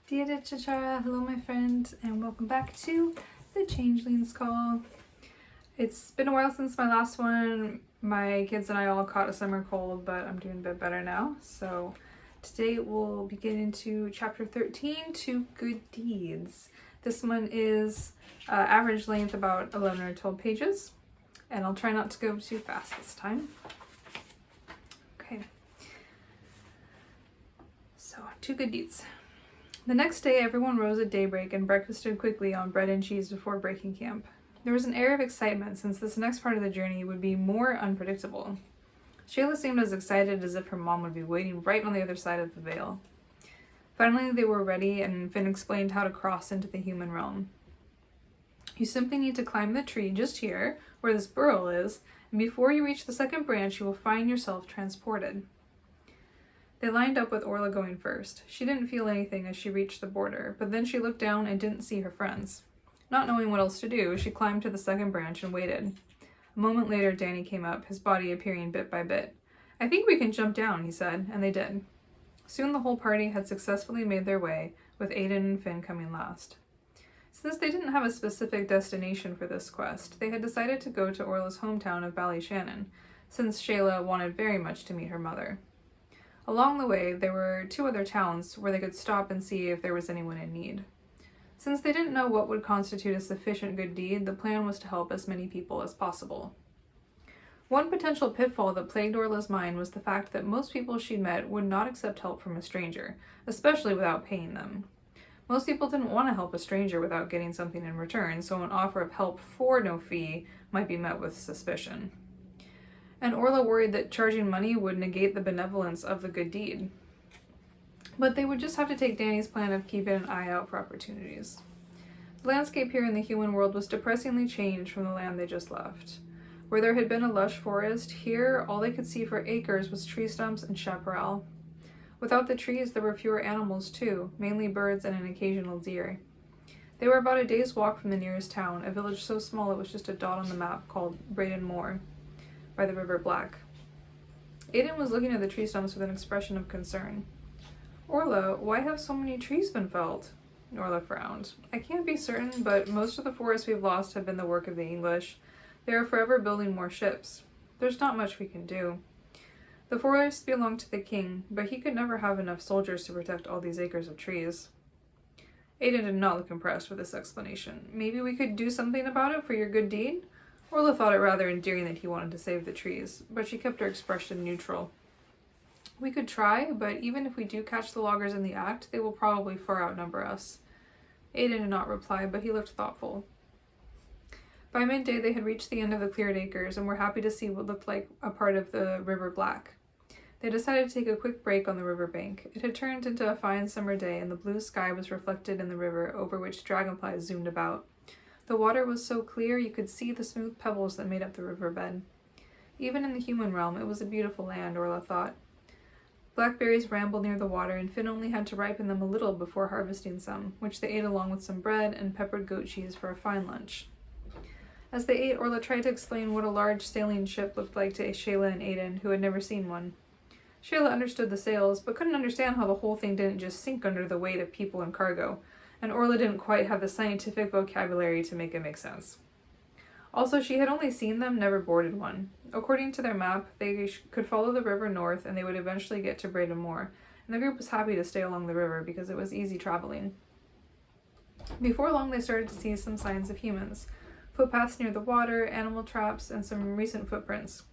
Dear Chachara, hello my friend, and welcome back to the Changeling's Call. It's been a while since my last one. My kids and I all caught a summer cold, but I'm doing a bit better now. So today we'll be getting into chapter 13, Two Good Deeds. This one is average length about 11 or 12 pages, and I'll try not to go too fast this time. Okay. So, Two Good Deeds. The next day, everyone rose at daybreak and breakfasted quickly on bread and cheese before breaking camp. There was an air of excitement since this next part of the journey would be more unpredictable. Shayla seemed as excited as if her mom would be waiting right on the other side of the veil. Finally, they were ready, and Finn explained how to cross into the human realm. You simply need to climb the tree just here, where this burrow is, and before you reach the second branch, you will find yourself transported. They lined up with Orla going first. She didn't feel anything as she reached the border, but then she looked down and didn't see her friends. Not knowing what else to do, she climbed to the second branch and waited. A moment later, Danny came up, his body appearing bit by bit. "I think we can jump down," he said, and they did. Soon the whole party had successfully made their way, with Aiden and Finn coming last. Since they didn't have a specific destination for this quest, they had decided to go to Orla's hometown of Ballyshannon, since Shayla wanted very much to meet her mother. Along the way, there were 2 other towns where they could stop and see if there was anyone in need. Since they didn't know what would constitute a sufficient good deed, the plan was to help as many people as possible. One potential pitfall that plagued Orla's mind was the fact that most people she'd met would not accept help from a stranger, especially without paying them. Most people didn't want to help a stranger without getting something in return, so an offer of help for no fee might be met with suspicion. And Orla worried that charging money would negate the benevolence of the good deed. But they would just have to take Danny's plan of keeping an eye out for opportunities. The landscape here in the human world was depressingly changed from the land they just left. Where there had been a lush forest, here all they could see for acres was tree stumps and chaparral. Without the trees, there were fewer animals too, mainly birds and an occasional deer. They were about a day's walk from the nearest town, a village so small it was just a dot on the map called Braden Moor, by the River Black. Aiden was looking at the tree stumps with an expression of concern. "Orla, why have so many trees been felled?" Orla frowned. "I can't be certain, but most of the forests we've lost have been the work of the English. They are forever building more ships. There's not much we can do. The forests belong to the king, but he could never have enough soldiers to protect all these acres of trees." Aiden did not look impressed with this explanation. "Maybe we could do something about it for your good deed?" Orla thought it rather endearing that he wanted to save the trees, but she kept her expression neutral. "We could try, but even if we do catch the loggers in the act, they will probably far outnumber us." Aiden did not reply, but he looked thoughtful. By midday, they had reached the end of the cleared acres and were happy to see what looked like a part of the River Black. They decided to take a quick break on the river bank. It had turned into a fine summer day, and the blue sky was reflected in the river over which dragonflies zoomed about. The water was so clear you could see the smooth pebbles that made up the riverbed. Even in the human realm, it was a beautiful land, Orla thought. Blackberries rambled near the water, and Finn only had to ripen them a little before harvesting some, which they ate along with some bread and peppered goat cheese for a fine lunch. As they ate, Orla tried to explain what a large sailing ship looked like to Shayla and Aiden, who had never seen one. Shayla understood the sails, but couldn't understand how the whole thing didn't just sink under the weight of people and cargo, and Orla didn't quite have the scientific vocabulary to make it make sense. Also, she had only seen them, never boarded one. According to their map, they could follow the river north and they would eventually get to Braden Moor, and the group was happy to stay along the river because it was easy traveling. Before long, they started to see some signs of humans. Footpaths near the water, animal traps, and some recent footprints.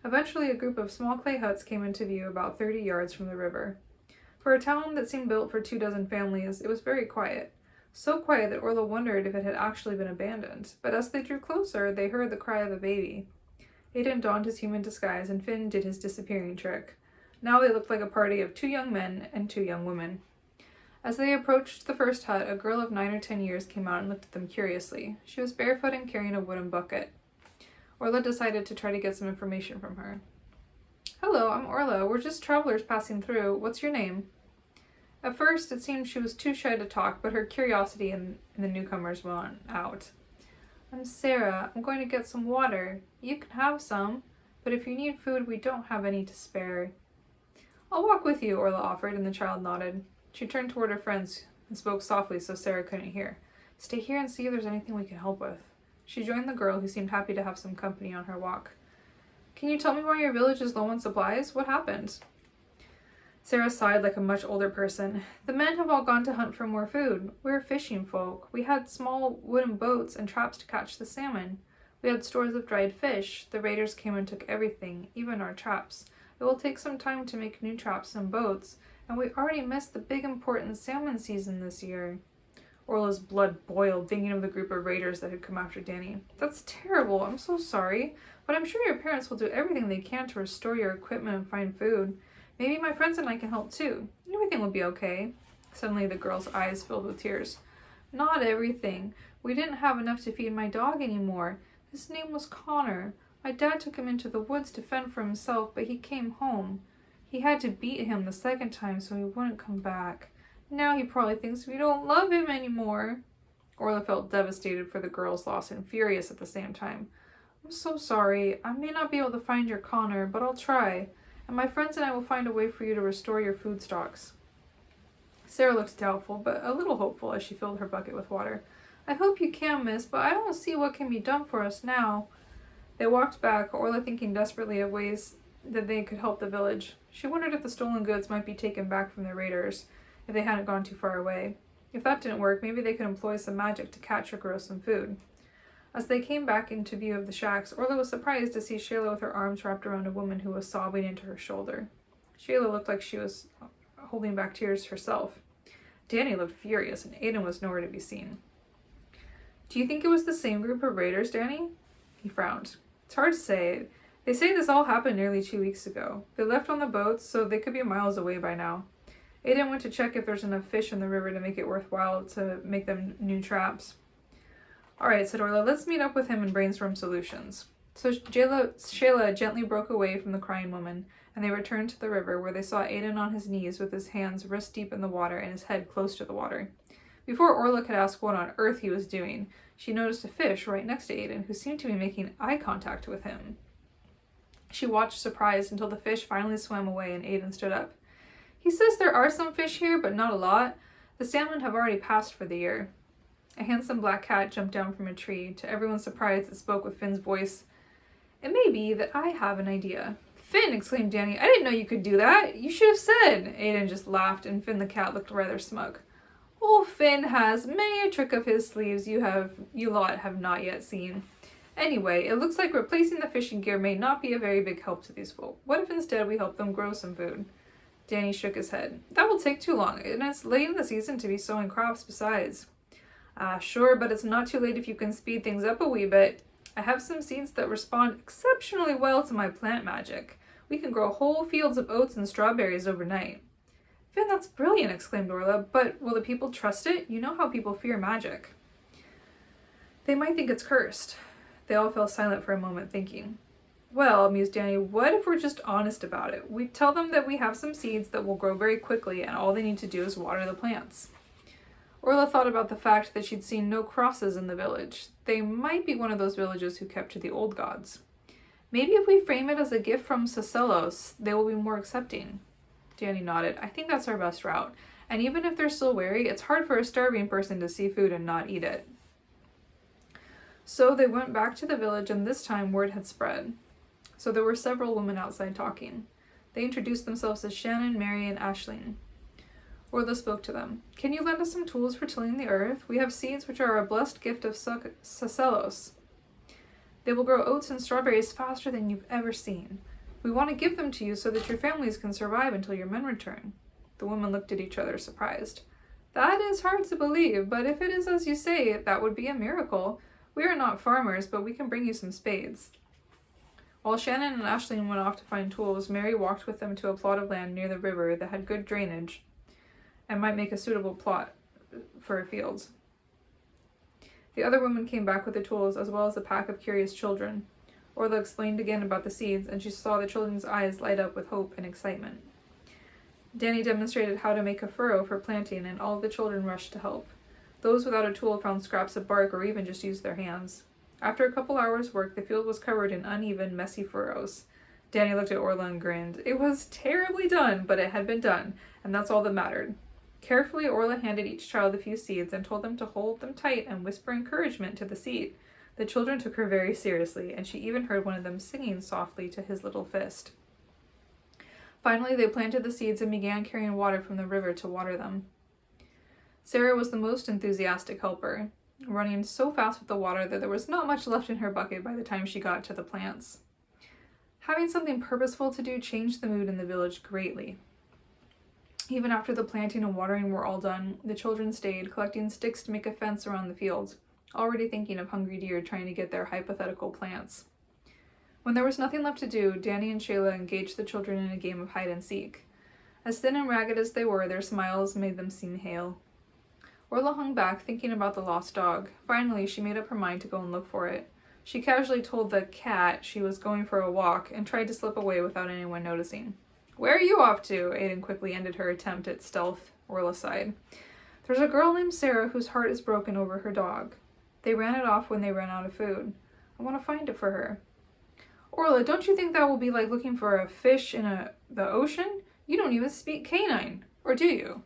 Eventually, a group of small clay huts came into view about 30 yards from the river. For a town that seemed built for 24 families, it was very quiet. So quiet that Orla wondered if it had actually been abandoned, but as they drew closer, they heard the cry of a baby. Aiden donned his human disguise, and Finn did his disappearing trick. Now they looked like a party of 2 young men and 2 young women. As they approached the first hut, a girl of 9 or 10 years came out and looked at them curiously. She was barefoot and carrying a wooden bucket. Orla decided to try to get some information from her. "Hello, I'm Orla. We're just travelers passing through. What's your name?" At first, it seemed she was too shy to talk, but her curiosity in the newcomers went out. "I'm Sarah. I'm going to get some water. You can have some, but if you need food, we don't have any to spare." "I'll walk with you," Orla offered, and the child nodded. She turned toward her friends, and spoke softly so Sarah couldn't hear. "Stay here and see if there's anything we can help with." She joined the girl, who seemed happy to have some company on her walk. "Can you tell me why your village is low on supplies? What happened?" Sarah sighed like a much older person. "The men have all gone to hunt for more food. We're fishing folk. We had small wooden boats and traps to catch the salmon. We had stores of dried fish. The raiders came and took everything, even our traps. It will take some time to make new traps and boats, and we already missed the big important salmon season this year." Orla's blood boiled, thinking of the group of raiders that had come after Danny. "That's terrible. I'm so sorry. But I'm sure your parents will do everything they can to restore your equipment and find food. Maybe my friends and I can help too. Everything will be okay." Suddenly the girl's eyes filled with tears. "Not everything. We didn't have enough to feed my dog anymore. His name was Connor. My dad took him into the woods to fend for himself, but he came home. He had to beat him the second time so he wouldn't come back. Now he probably thinks we don't love him anymore." Orla felt devastated for the girl's loss and furious at the same time. "I'm so sorry. I may not be able to find your Connor, but I'll try. And my friends and I will find a way for you to restore your food stocks." Sarah looked doubtful, but a little hopeful as she filled her bucket with water. "I hope you can, miss, but I don't see what can be done for us now." They walked back, Orla thinking desperately of ways that they could help the village. She wondered if the stolen goods might be taken back from the raiders, if they hadn't gone too far away. If that didn't work, maybe they could employ some magic to catch or grow some food. As they came back into view of the shacks, Orla was surprised to see Shayla with her arms wrapped around a woman who was sobbing into her shoulder. Shayla looked like she was holding back tears herself. Danny looked furious, and Aiden was nowhere to be seen. "Do you think it was the same group of raiders, Danny?" He frowned. "It's hard to say. They say this all happened nearly 2 weeks ago. They left on the boats, so they could be miles away by now. Aiden went to check if there's enough fish in the river to make it worthwhile to make them new traps." "All right," said Orla, "let's meet up with him and brainstorm solutions." So Shayla gently broke away from the crying woman, and they returned to the river, where they saw Aiden on his knees with his hands wrist deep in the water and his head close to the water. Before Orla could ask what on earth he was doing, she noticed a fish right next to Aiden, who seemed to be making eye contact with him. She watched surprised until the fish finally swam away and Aiden stood up. "He says there are some fish here, but not a lot. The salmon have already passed for the year." A handsome black cat jumped down from a tree. To everyone's surprise, it spoke with Finn's voice. "It may be that I have an idea." "Finn!" exclaimed Danny. "I didn't know you could do that. You should have said." Aiden just laughed, and Finn the cat looked rather smug. "Old Finn has many a trick up his sleeves you lot have not yet seen. Anyway, it looks like replacing the fishing gear may not be a very big help to these folk. What if instead we help them grow some food?" Danny shook his head. "That will take too long, and it's late in the season to be sowing crops besides." Sure, but it's not too late if you can speed things up a wee bit. I have some seeds that respond exceptionally well to my plant magic. We can grow whole fields of oats and strawberries overnight." "Finn, that's brilliant," exclaimed Orla, "but will the people trust it? You know how people fear magic." "They might think it's cursed." They all fell silent for a moment, thinking. "Well," mused Danny, "what if we're just honest about it? We tell them that we have some seeds that will grow very quickly, and all they need to do is water the plants." Orla thought about the fact that she'd seen no crosses in the village. They might be one of those villages who kept to the old gods. "Maybe if we frame it as a gift from Sacelos, they will be more accepting." Danny nodded. "I think that's our best route. And even if they're still wary, it's hard for a starving person to see food and not eat it." So they went back to the village, and this time word had spread. So there were several women outside talking. They introduced themselves as Shannon, Mary, and Aisling. Orla spoke to them. "Can you lend us some tools for tilling the earth? We have seeds which are a blessed gift of Sacelos. They will grow oats and strawberries faster than you've ever seen. We want to give them to you so that your families can survive until your men return." The women looked at each other, surprised. "That is hard to believe, but if it is as you say, that would be a miracle. We are not farmers, but we can bring you some spades." While Shannon and Aisling went off to find tools, Mary walked with them to a plot of land near the river that had good drainage and might make a suitable plot for fields. The other woman came back with the tools as well as a pack of curious children. Orla explained again about the seeds, and she saw the children's eyes light up with hope and excitement. Danny demonstrated how to make a furrow for planting, and all of the children rushed to help. Those without a tool found scraps of bark or even just used their hands. After a couple hours' work, the field was covered in uneven, messy furrows. Danny looked at Orla and grinned. It was terribly done, but it had been done, and that's all that mattered. Carefully, Orla handed each child a few seeds and told them to hold them tight and whisper encouragement to the seed. The children took her very seriously, and she even heard one of them singing softly to his little fist. Finally, they planted the seeds and began carrying water from the river to water them. Sarah was the most enthusiastic helper, running so fast with the water that there was not much left in her bucket by the time she got to the plants. Having something purposeful to do changed the mood in the village greatly. Even after the planting and watering were all done, the children stayed, collecting sticks to make a fence around the fields, already thinking of hungry deer trying to get their hypothetical plants. When there was nothing left to do, Danny and Shayla engaged the children in a game of hide and seek. As thin and ragged as they were, their smiles made them seem hale. Orla hung back, thinking about the lost dog. Finally, she made up her mind to go and look for it. She casually told the cat she was going for a walk and tried to slip away without anyone noticing. "Where are you off to?" Aiden quickly ended her attempt at stealth. Orla sighed. "There's a girl named Sarah whose heart is broken over her dog. They ran it off when they ran out of food. I want to find it for her." "Orla, don't you think that will be like looking for a fish in the ocean? You don't even speak canine, or do you?"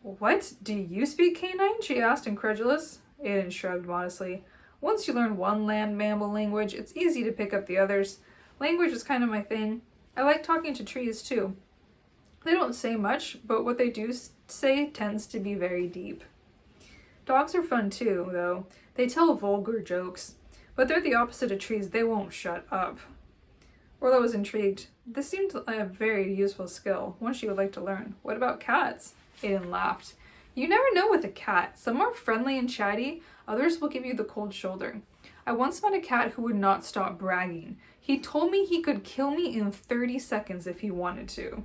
What? Do you speak canine?" she asked, incredulous. Aiden shrugged modestly. "Once you learn one land mammal language, it's easy to pick up the others. Language is kind of my thing. I like talking to trees, too. They don't say much, but what they do say tends to be very deep. Dogs are fun, too, though. They tell vulgar jokes. But they're the opposite of trees. They won't shut up." Orla was intrigued. This seemed a very useful skill, one she would like to learn. "What about cats?" Aiden laughed. "You never know with a cat. Some are friendly and chatty, others will give you the cold shoulder. I once met a cat who would not stop bragging. He told me he could kill me in 30 seconds if he wanted to.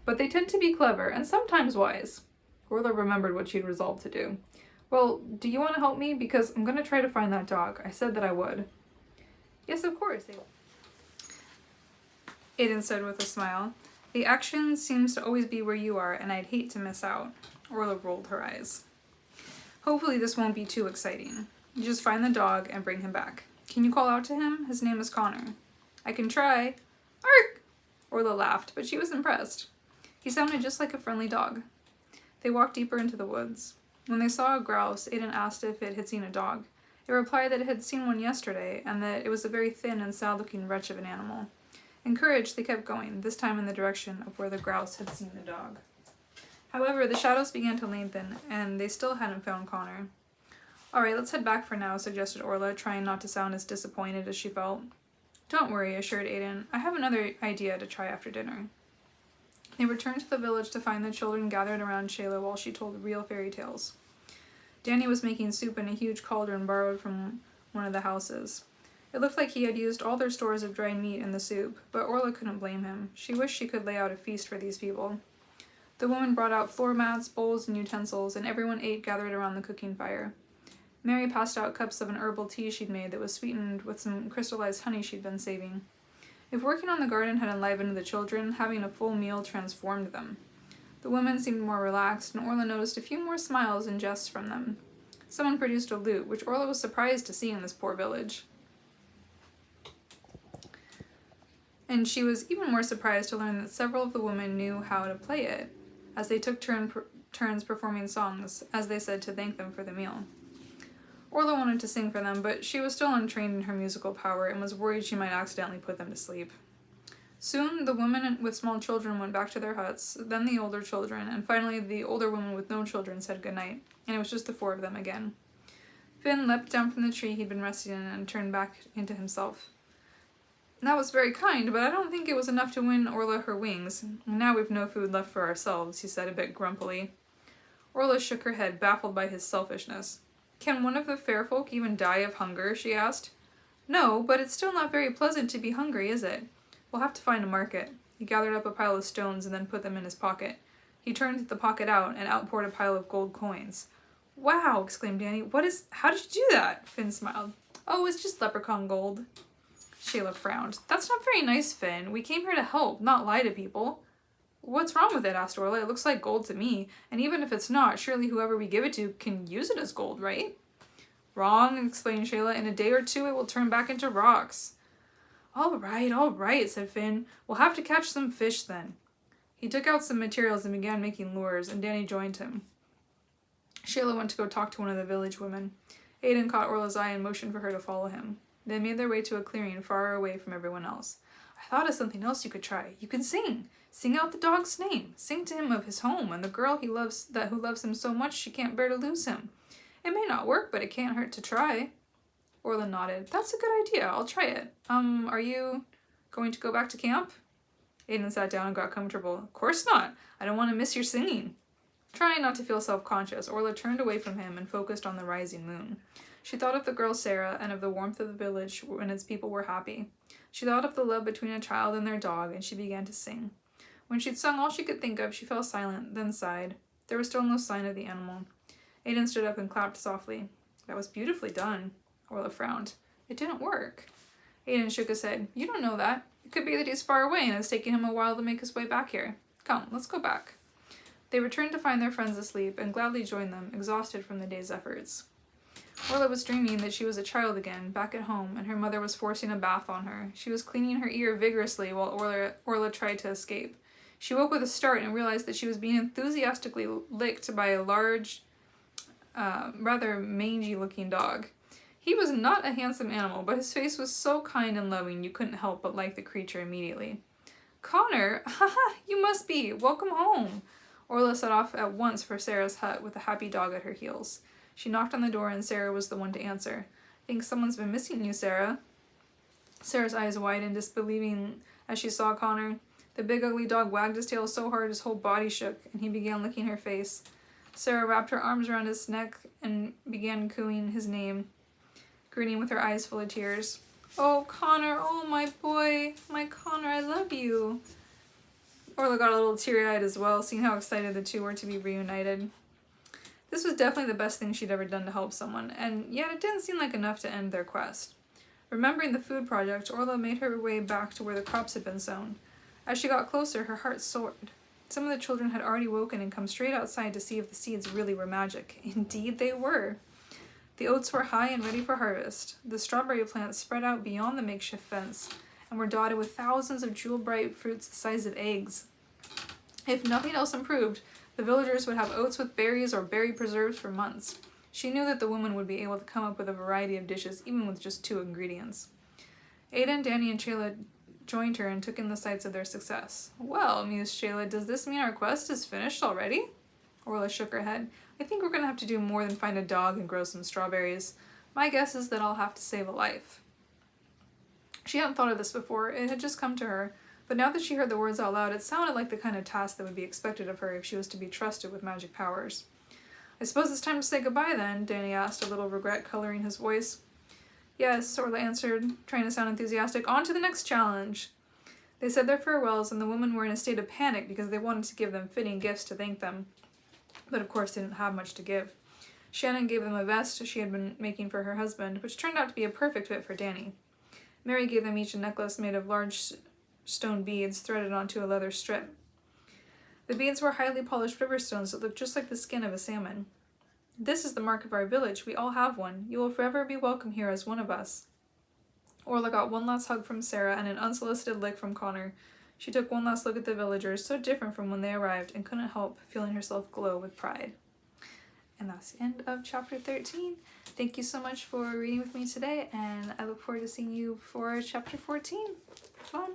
But they tend to be clever and sometimes wise." Orla remembered what she'd resolved to do. "Well, do you want to help me? Because I'm going to try to find that dog. I said that I would." "Yes, of course," Aiden said with a smile. "The action seems to always be where you are, and I'd hate to miss out." Orla rolled her eyes. "Hopefully this won't be too exciting. You just find the dog and bring him back. Can you call out to him? His name is Connor." "I can try." "Ark!" Orla laughed, but she was impressed. He sounded just like a friendly dog. They walked deeper into the woods. When they saw a grouse, Aiden asked if it had seen a dog. It replied that it had seen one yesterday, and that it was a very thin and sad-looking wretch of an animal. Encouraged, they kept going, this time in the direction of where the grouse had seen the dog. However, the shadows began to lengthen, and they still hadn't found Connor. "All right, let's head back for now," suggested Orla, trying not to sound as disappointed as she felt. "Don't worry," assured Aiden. "I have another idea to try after dinner." They returned to the village to find the children gathered around Shayla while she told real fairy tales. Danny was making soup in a huge cauldron borrowed from one of the houses. It looked like he had used all their stores of dried meat in the soup, but Orla couldn't blame him. She wished she could lay out a feast for these people. The woman brought out floor mats, bowls, and utensils, and everyone ate gathered around the cooking fire. Mary passed out cups of an herbal tea she'd made that was sweetened with some crystallized honey she'd been saving. If working on the garden had enlivened the children, having a full meal transformed them. The women seemed more relaxed, and Orla noticed a few more smiles and jests from them. Someone produced a lute, which Orla was surprised to see in this poor village. And she was even more surprised to learn that several of the women knew how to play it, as they took turns performing songs, as they said, to thank them for the meal. Orla wanted to sing for them, but she was still untrained in her musical power and was worried she might accidentally put them to sleep. Soon, the women with small children went back to their huts, then the older children, and finally the older woman with no children said goodnight, and it was just the four of them again. Finn leapt down from the tree he'd been resting in and turned back into himself. "That was very kind, but I don't think it was enough to win Orla her wings. Now we've no food left for ourselves," he said a bit grumpily. Orla shook her head, baffled by his selfishness. "Can one of the fair folk even die of hunger?" she asked. "No, but it's still not very pleasant to be hungry, is it? We'll have to find a market." He gathered up a pile of stones and then put them in his pocket. He turned the pocket out and out poured a pile of gold coins. "Wow!" exclaimed Danny. How did you do that?" Finn smiled. "Oh, it's just leprechaun gold." Shayla frowned. "That's not very nice, Finn. We came here to help, not lie to people." "What's wrong with it?" asked Orla. "It looks like gold to me, and even if it's not, surely whoever we give it to can use it as gold, right?" "Wrong," explained Shayla. "In a day or two it will turn back into rocks." All right, said Finn. "We'll have to catch some fish then." He took out some materials and began making lures, and Danny joined him. Shayla went to go talk to one of the village women. Aiden caught Orla's eye and motioned for her to follow him. They made their way to a clearing far away from everyone else. I thought of something else you could try. You can sing. Sing out the dog's name. Sing to him of his home and the girl who loves him so much she can't bear to lose him. It may not work, but it can't hurt to try. Orla nodded. That's a good idea. I'll try it. Are you going to go back to camp? Aiden sat down and got comfortable. Of course not. I don't want to miss your singing. Trying not to feel self-conscious, Orla turned away from him and focused on the rising moon. She thought of the girl Sarah and of the warmth of the village when its people were happy. She thought of the love between a child and their dog, and she began to sing. When she'd sung all she could think of, she fell silent, then sighed. There was still no sign of the animal. Aiden stood up and clapped softly. That was beautifully done. Orla frowned. It didn't work. Aiden shook his head. You don't know that. It could be that he's far away and it's taken him a while to make his way back here. Come, let's go back. They returned to find their friends asleep and gladly joined them, exhausted from the day's efforts. Orla was dreaming that she was a child again, back at home, and her mother was forcing a bath on her. She was cleaning her ear vigorously while Orla tried to escape. She woke with a start and realized that she was being enthusiastically licked by a large, rather mangy-looking dog. He was not a handsome animal, but his face was so kind and loving you couldn't help but like the creature immediately. Connor, haha, you must be. Welcome home. Orla set off at once for Sarah's hut with a happy dog at her heels. She knocked on the door and Sarah was the one to answer. Think someone's been missing you, Sarah. Sarah's eyes widened, disbelieving as she saw Connor. The big ugly dog wagged his tail so hard his whole body shook, and he began licking her face. Sarah wrapped her arms around his neck and began cooing his name, grinning with her eyes full of tears. Oh, Connor, oh my boy, my Connor, I love you. Orla got a little teary-eyed as well, seeing how excited the two were to be reunited. This was definitely the best thing she'd ever done to help someone, and yet it didn't seem like enough to end their quest. Remembering the food project, Orla made her way back to where the crops had been sown. As she got closer, her heart soared. Some of the children had already woken and come straight outside to see if the seeds really were magic. Indeed they were. The oats were high and ready for harvest. The strawberry plants spread out beyond the makeshift fence and were dotted with thousands of jewel-bright fruits the size of eggs. If nothing else improved, the villagers would have oats with berries or berry preserves for months. She knew that the woman would be able to come up with a variety of dishes even with just 2 ingredients. Aiden, Danny, and Shayla joined her and took in the sights of their success. Well, mused Shayla, does this mean our quest is finished already? Orla shook her head. I think we're going to have to do more than find a dog and grow some strawberries. My guess is that I'll have to save a life. She hadn't thought of this before. It had just come to her. But now that she heard the words out loud, it sounded like the kind of task that would be expected of her if she was to be trusted with magic powers. I suppose it's time to say goodbye then, Danny asked, a little regret coloring his voice. Yes, Orla answered, trying to sound enthusiastic. On to the next challenge. They said their farewells, and the women were in a state of panic because they wanted to give them fitting gifts to thank them. But of course they didn't have much to give. Shannon gave them a vest she had been making for her husband, which turned out to be a perfect fit for Danny. Mary gave them each a necklace made of large stone beads threaded onto a leather strip. The beads were highly polished river stones that looked just like the skin of a salmon. This is the mark of our village. We all have one. You will forever be welcome here as one of us. Orla got one last hug from Sarah and an unsolicited lick from Connor. She took one last look at the villagers, so different from when they arrived, and couldn't help feeling herself glow with pride. And that's the end of chapter 13. Thank you so much for reading with me today, and I look forward to seeing you for chapter 14. Fun!